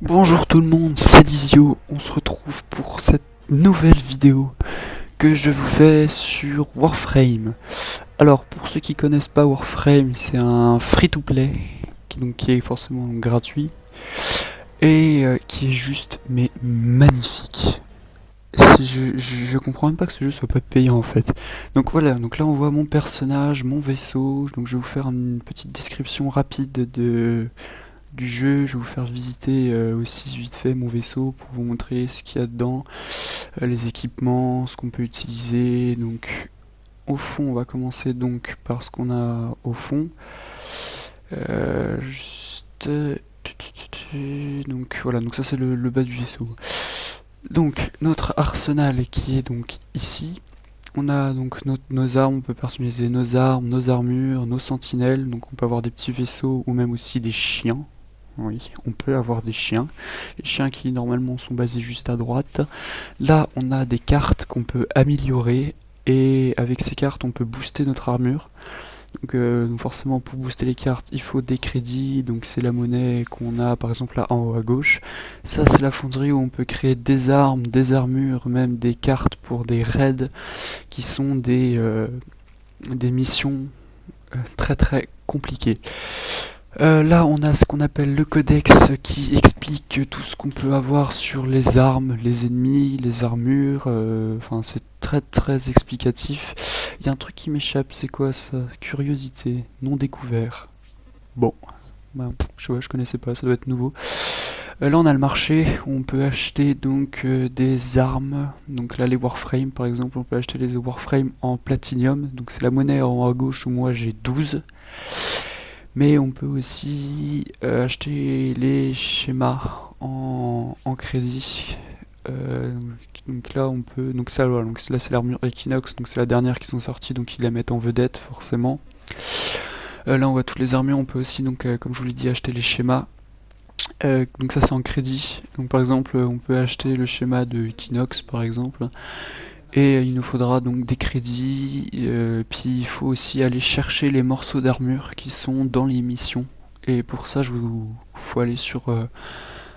Bonjour tout le monde, c'est Dizio, on se retrouve pour cette nouvelle vidéo que je vous fais sur Warframe. Alors pour ceux qui connaissent pas Warframe, c'est un free-to-play qui est forcément gratuit et qui est juste mais magnifique. Je comprends même pas que ce jeu soit pas payant en fait. Donc voilà, donc là on voit mon personnage, mon vaisseau, donc je vais vous faire une petite description rapide du jeu, je vais vous faire visiter aussi vite fait mon vaisseau pour vous montrer ce qu'il y a dedans, les équipements, ce qu'on peut utiliser. Donc au fond, on va commencer donc par ce qu'on a au fond. Juste... Donc voilà, donc ça c'est le bas du vaisseau. Donc notre arsenal qui est donc ici. On a donc nos armes, on peut personnaliser nos armes, nos armures, nos sentinelles, donc on peut avoir des petits vaisseaux ou même aussi des chiens. Oui, on peut avoir des chiens. Les chiens qui normalement sont basés juste à droite. Là, on a des cartes qu'on peut améliorer et avec ces cartes, on peut booster notre armure. Donc forcément, pour booster les cartes, il faut des crédits. Donc c'est la monnaie qu'on a par exemple là en haut à gauche. Ça, c'est la fonderie où on peut créer des armes, des armures, même des cartes pour des raids qui sont des missions très très compliquées. Là, on a ce qu'on appelle le codex qui explique tout ce qu'on peut avoir sur les armes, les ennemis, les armures. Enfin, c'est très très explicatif. Il y a un truc qui m'échappe, c'est quoi ça? Curiosité, non découvert. Bon, bah, je connaissais pas, ça doit être nouveau. Là, on a le marché où on peut acheter donc des armes. Donc là, les Warframe par exemple, on peut acheter les Warframe en platinium. Donc c'est la monnaie en haut à gauche où moi j'ai 12. Mais on peut aussi acheter les schémas en crédit. Euh, donc là on peut, donc ça voilà, donc là c'est l'armure Equinox, donc c'est la dernière qui sont sorties, donc ils la mettent en vedette forcément. Là on voit toutes les armures, on peut aussi donc comme je vous l'ai dit acheter les schémas. Donc ça c'est en crédit. Donc par exemple on peut acheter le schéma de Equinox par exemple. Et il nous faudra donc des crédits, puis il faut aussi aller chercher les morceaux d'armure qui sont dans les missions. Et pour ça, faut aller sur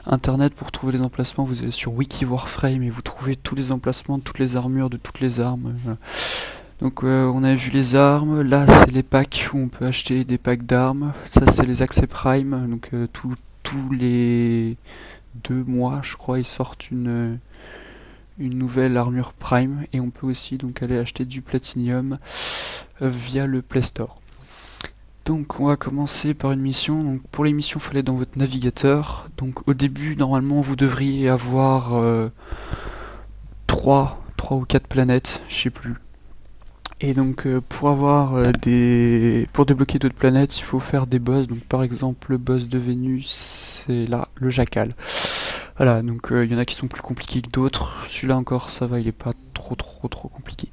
internet pour trouver les emplacements. Vous allez sur Wiki Warframe et vous trouvez tous les emplacements de toutes les armures, de toutes les armes. Voilà. Donc on a vu les armes, là c'est les packs où on peut acheter des packs d'armes. Ça c'est les accès prime, donc tous les 2 mois je crois ils sortent une nouvelle armure prime et on peut aussi donc aller acheter du platinium via le Play Store. Donc on va commencer par une mission. Donc pour les missions, il faut aller dans votre navigateur. Donc au début, normalement, vous devriez avoir 3 ou 4 planètes, je sais plus. Et donc pour avoir pour débloquer d'autres planètes, il faut faire des boss. Donc par exemple, le boss de Vénus, c'est là, le Jackal. Voilà, donc il y en a qui sont plus compliqués que d'autres. Celui-là encore, ça va, il est pas trop compliqué.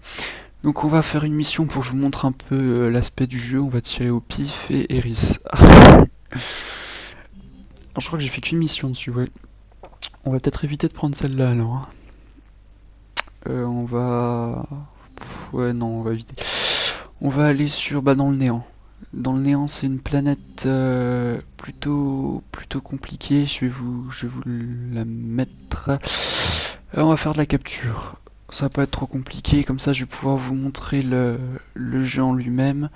Donc on va faire une mission pour que je vous montre un peu l'aspect du jeu. On va tirer au pif et Eris. Alors je crois que j'ai fait qu'une mission dessus, ouais. On va peut-être éviter de prendre celle-là alors. Hein. On va... Ouais, non, on va éviter. On va aller dans le néant. Dans le néant, c'est une planète plutôt compliquée. Je vais vous la mettre. On va faire de la capture. Ça va pas être trop compliqué. Comme ça, je vais pouvoir vous montrer le jeu en lui-même.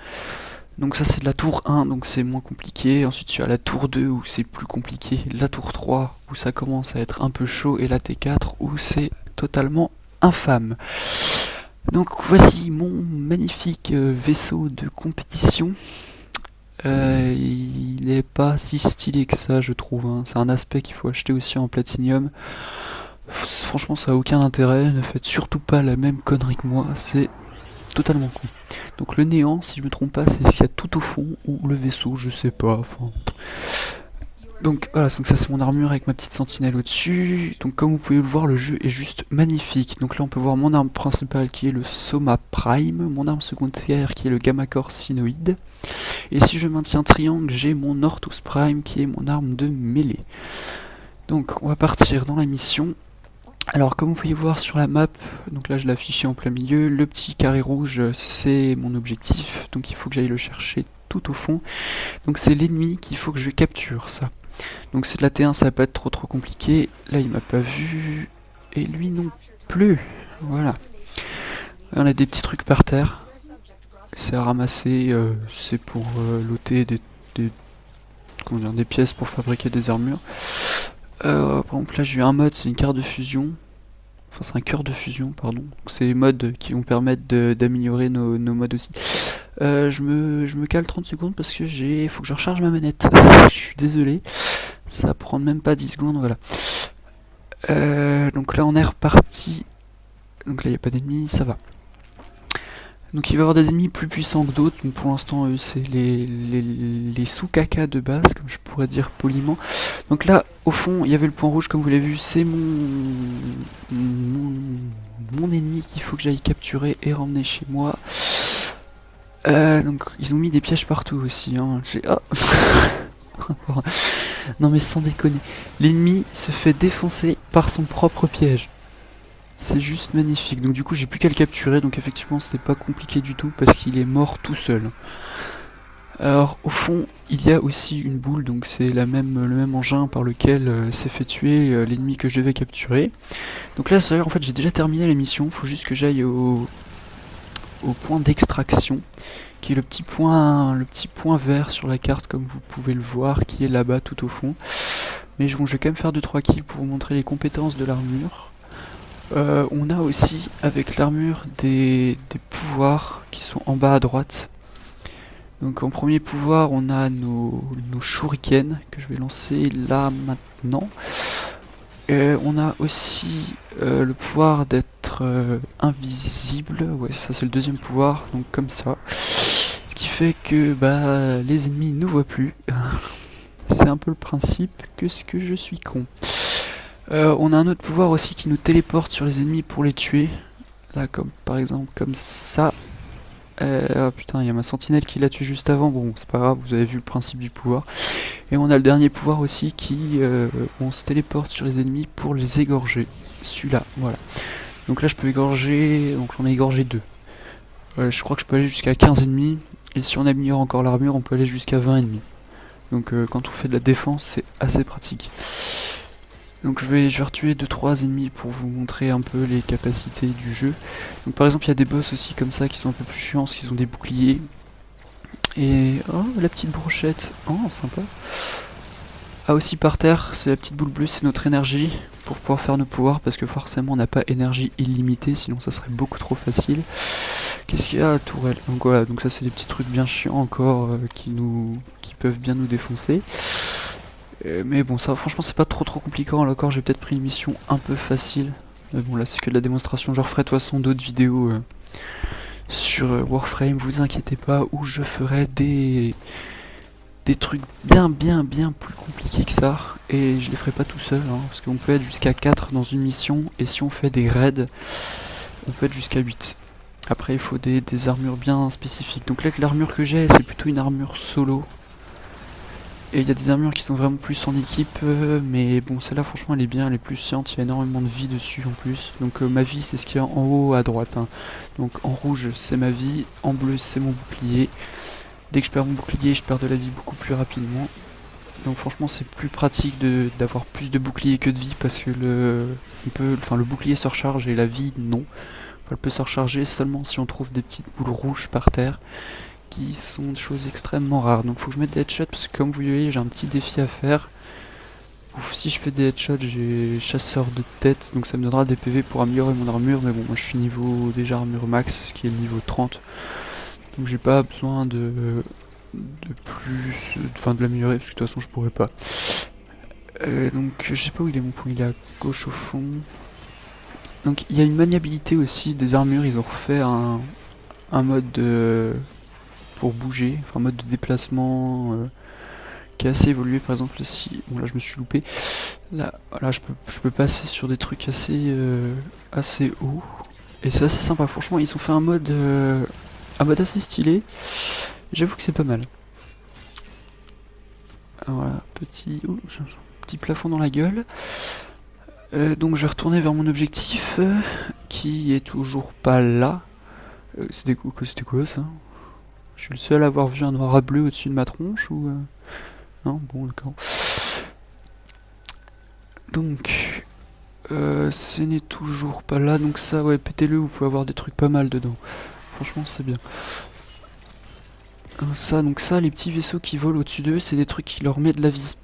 Donc ça, c'est de la tour 1, donc c'est moins compliqué. Ensuite, tu as la tour 2 où c'est plus compliqué. La tour 3 où ça commence à être un peu chaud. Et la T4 où c'est totalement infâme. Donc voici mon magnifique vaisseau de compétition. Il est pas si stylé que ça, je trouve. Hein. C'est un aspect qu'il faut acheter aussi en platinium. Franchement, ça a aucun intérêt. Ne faites surtout pas la même connerie que moi. C'est totalement con. Donc le néant, si je me trompe pas, c'est ce qu'il y a tout au fond ou le vaisseau, je sais pas. Enfin... Donc voilà, donc ça c'est mon armure avec ma petite sentinelle au-dessus. Donc comme vous pouvez le voir, le jeu est juste magnifique. Donc là on peut voir mon arme principale qui est le Soma Prime, mon arme secondaire qui est le Gamma Core Sinoïde. Et si je maintiens triangle, j'ai mon Orthos Prime qui est mon arme de mêlée. Donc on va partir dans la mission. Alors comme vous pouvez voir sur la map, donc là je l'ai affiché en plein milieu, le petit carré rouge c'est mon objectif, donc il faut que j'aille le chercher tout au fond. Donc c'est l'ennemi qu'il faut que je capture, ça. Donc c'est de la T1, ça va pas être trop compliqué. Là il m'a pas vu, et lui non plus. Voilà. On a des petits trucs par terre. C'est à ramasser, c'est pour looter des, comment dire, des pièces pour fabriquer des armures. Par exemple là j'ai eu un mode, c'est une carte de fusion. Enfin c'est un cœur de fusion, pardon. C'est les modes qui vont permettre d'améliorer nos modes aussi. Je me cale 30 secondes parce que faut que je recharge ma manette. Je suis désolé. Ça va prendre même pas 10 secondes, voilà. Donc là on est reparti. Donc là il n'y a pas d'ennemis, ça va. Donc il va y avoir des ennemis plus puissants que d'autres, donc pour l'instant c'est les sous-caca de base, comme je pourrais dire poliment. Donc là, au fond, il y avait le point rouge, comme vous l'avez vu, c'est mon ennemi qu'il faut que j'aille capturer et ramener chez moi. Donc ils ont mis des pièges partout aussi, hein. Non mais sans déconner, l'ennemi se fait défoncer par son propre piège. C'est juste magnifique. Donc du coup j'ai plus qu'à le capturer, donc effectivement c'était pas compliqué du tout parce qu'il est mort tout seul. Alors au fond il y a aussi une boule, donc c'est le même engin par lequel s'est fait tuer l'ennemi que je devais capturer. Donc là c'est vrai en fait j'ai déjà terminé la mission, faut juste que j'aille au point d'extraction, qui est le petit point vert sur la carte comme vous pouvez le voir, qui est là-bas tout au fond. Mais bon, je vais quand même faire 2-3 kills pour vous montrer les compétences de l'armure. On a aussi avec l'armure des pouvoirs qui sont en bas à droite. Donc en premier pouvoir on a nos shurikens que je vais lancer là maintenant. On a aussi le pouvoir d'être invisible, ouais ça c'est le deuxième pouvoir, donc comme ça. Ce qui fait que bah les ennemis ne voient plus. C'est un peu le principe que je suis con. On a un autre pouvoir aussi qui nous téléporte sur les ennemis pour les tuer. Là, comme par exemple comme ça. Oh putain, il y a ma sentinelle qui l'a tué juste avant. Bon, c'est pas grave, vous avez vu le principe du pouvoir. Et on a le dernier pouvoir aussi qui on se téléporte sur les ennemis pour les égorger. Celui-là, voilà. Donc là, je peux égorger. Donc j'en ai égorgé 2. Je crois que je peux aller jusqu'à 15 ennemis. Et si on améliore encore l'armure, on peut aller jusqu'à 20 ennemis. Donc quand on fait de la défense, c'est assez pratique. Donc je vais retuer 2-3 ennemis pour vous montrer un peu les capacités du jeu. Donc par exemple il y a des boss aussi comme ça qui sont un peu plus chiants parce qu'ils ont des boucliers. Et oh la petite brochette, oh sympa. Ah aussi par terre, c'est la petite boule bleue, c'est notre énergie pour pouvoir faire nos pouvoirs parce que forcément on n'a pas énergie illimitée sinon ça serait beaucoup trop facile. Qu'est-ce qu'il y a à tourelle? Donc voilà, donc ça c'est des petits trucs bien chiants encore qui peuvent bien nous défoncer. Mais bon, ça franchement c'est pas trop compliquant. Là encore j'ai peut-être pris une mission un peu facile. Mais bon là c'est que de la démonstration. Je referai de toute façon d'autres vidéos sur Warframe, vous inquiétez pas, où je ferai des trucs bien plus compliqués que ça. Et je les ferai pas tout seul, hein, parce qu'on peut être jusqu'à 4 dans une mission. Et si on fait des raids, on peut être jusqu'à 8. Après il faut des armures bien spécifiques. Donc là l'armure que j'ai c'est plutôt une armure solo. Et il y a des armures qui sont vraiment plus en équipe, mais bon celle-là franchement elle est bien, elle est plus sciente, il y a énormément de vie dessus en plus. Donc ma vie c'est ce qu'il y a en haut à droite, hein. Donc en rouge c'est ma vie, en bleu c'est mon bouclier. Dès que je perds mon bouclier je perds de la vie beaucoup plus rapidement. Donc franchement c'est plus pratique d'avoir plus de bouclier que de vie parce que le bouclier se recharge et la vie non. Elle peut se recharger seulement si on trouve des petites boules rouges par terre, qui sont des choses extrêmement rares. Donc faut que je mette des headshots parce que comme vous voyez j'ai un petit défi à faire. Si je fais des headshots j'ai chasseur de tête, donc ça me donnera des PV pour améliorer mon armure. Mais bon moi je suis niveau déjà armure max, ce qui est le niveau 30. Donc j'ai pas besoin de plus, enfin de l'améliorer parce que de toute façon je pourrais pas. Donc je sais pas où il est mon point, il est à gauche au fond. Donc il y a une maniabilité aussi des armures, ils ont refait un mode pour bouger, enfin mode de déplacement qui est assez évolué. Par exemple si, bon là je me suis loupé, là voilà, je peux passer sur des trucs assez hauts et c'est assez sympa. Franchement ils ont fait un mode assez stylé, j'avoue que c'est pas mal. Alors, voilà, petit plafond dans la gueule. Donc je vais retourner vers mon objectif qui est toujours pas là. C'était quoi ça? Je suis le seul à avoir vu un noir à bleu au-dessus de ma tronche ou non? Bon d'accord. Donc, ce n'est toujours pas là, donc ça, ouais, pétez-le, vous pouvez avoir des trucs pas mal dedans. Franchement, c'est bien. Donc ça, les petits vaisseaux qui volent au-dessus d'eux, c'est des trucs qui leur mettent de la vie.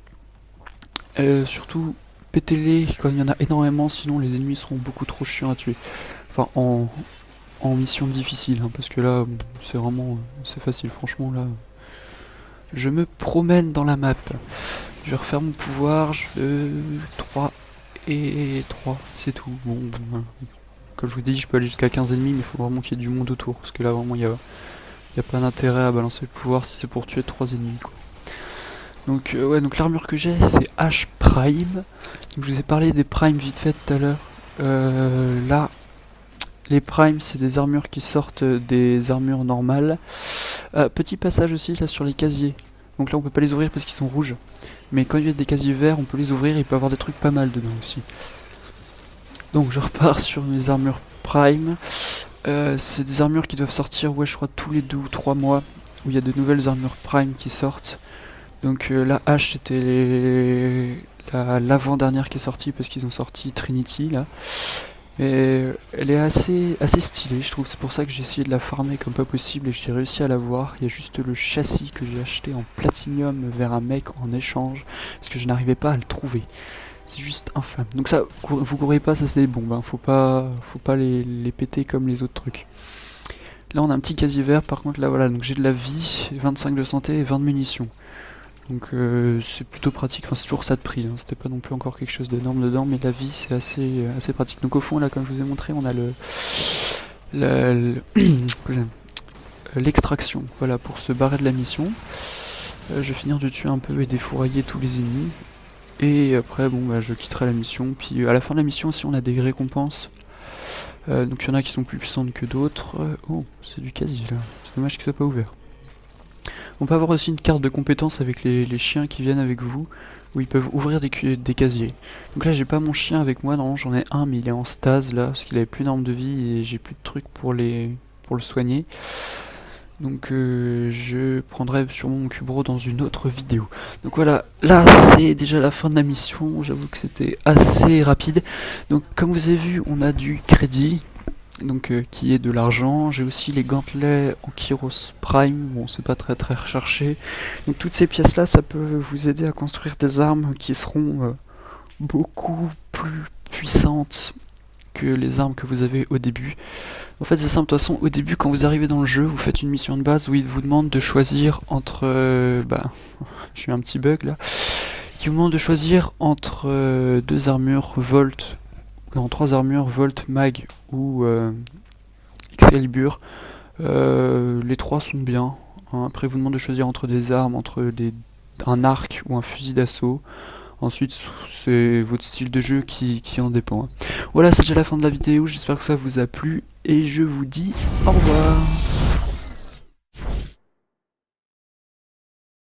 Surtout, pétez-les quand il y en a énormément, sinon les ennemis seront beaucoup trop chiants à tuer. Enfin, en mission difficile, hein, parce que là, c'est vraiment... c'est facile, franchement, là... Je me promène dans la map. Je vais refaire mon pouvoir, je veux 3 et 3, c'est tout. Bon, voilà. Comme je vous dis, je peux aller jusqu'à 15 ennemis, mais il faut vraiment qu'il y ait du monde autour, parce que là, vraiment, il y a pas d'intérêt à balancer le pouvoir si c'est pour tuer 3 ennemis, quoi. Donc ouais, donc l'armure que j'ai c'est H Prime. Donc, je vous ai parlé des Primes vite fait tout à l'heure. Là, les Primes c'est des armures qui sortent des armures normales. Petit passage aussi là sur les casiers. Donc là on peut pas les ouvrir parce qu'ils sont rouges. Mais quand il y a des casiers verts on peut les ouvrir et il peut y avoir des trucs pas mal dedans aussi. Donc je repars sur mes armures Prime. C'est des armures qui doivent sortir, ouais je crois tous les 2 ou 3 mois. Où il y a de nouvelles armures Prime qui sortent. Donc la hache c'était l'avant-dernière qui est sortie parce qu'ils ont sorti Trinity là. Et elle est assez stylée, je trouve, c'est pour ça que j'ai essayé de la farmer comme pas possible et j'ai réussi à l'avoir. Il y a juste le châssis que j'ai acheté en platinium vers un mec en échange parce que je n'arrivais pas à le trouver. C'est juste infâme. Donc ça, vous courez pas, ça c'est des bombes, hein. Faut pas les péter comme les autres trucs. Là on a un petit casier vert, par contre là voilà, donc j'ai de la vie, 25 de santé et 20 de munitions. Donc c'est plutôt pratique, enfin c'est toujours ça de prix, hein. C'était pas non plus encore quelque chose d'énorme dedans, mais la vie c'est assez pratique. Donc au fond là comme je vous ai montré on a l'extraction, voilà, pour se barrer de la mission. Je vais finir de tuer un peu et défourailler tous les ennemis. Et après bon bah je quitterai la mission, puis à la fin de la mission aussi on a des récompenses. Donc il y en a qui sont plus puissantes que d'autres. Oh c'est du casier là, c'est dommage qu'il soit pas ouvert. On peut avoir aussi une carte de compétence avec les chiens qui viennent avec vous, où ils peuvent ouvrir des casiers. Donc là j'ai pas mon chien avec moi, non j'en ai un mais il est en stase là, parce qu'il avait plus d'armes de vie et j'ai plus de trucs pour le soigner. Donc je prendrai sûrement mon Cubro dans une autre vidéo. Donc voilà, là c'est déjà la fin de la mission, j'avoue que c'était assez rapide. Donc comme vous avez vu, on a du crédit, donc qui est de l'argent. J'ai aussi les gantelets en Kyros Prime, bon c'est pas très recherché. Donc toutes ces pièces là ça peut vous aider à construire des armes qui seront beaucoup plus puissantes que les armes que vous avez au début. En fait c'est simple, de toute façon au début quand vous arrivez dans le jeu vous faites une mission de base où il vous demande de choisir entre je suis un petit bug là, qui vous demande de choisir entre deux armures Volt, non 3 armures Volt, Mag ou Excalibur. Les 3 sont bien, hein. Après vous demande de choisir entre des armes, un arc ou un fusil d'assaut. Ensuite c'est votre style de jeu qui en dépend, hein. Voilà, c'est déjà la fin de la vidéo, j'espère que ça vous a plu et je vous dis au revoir.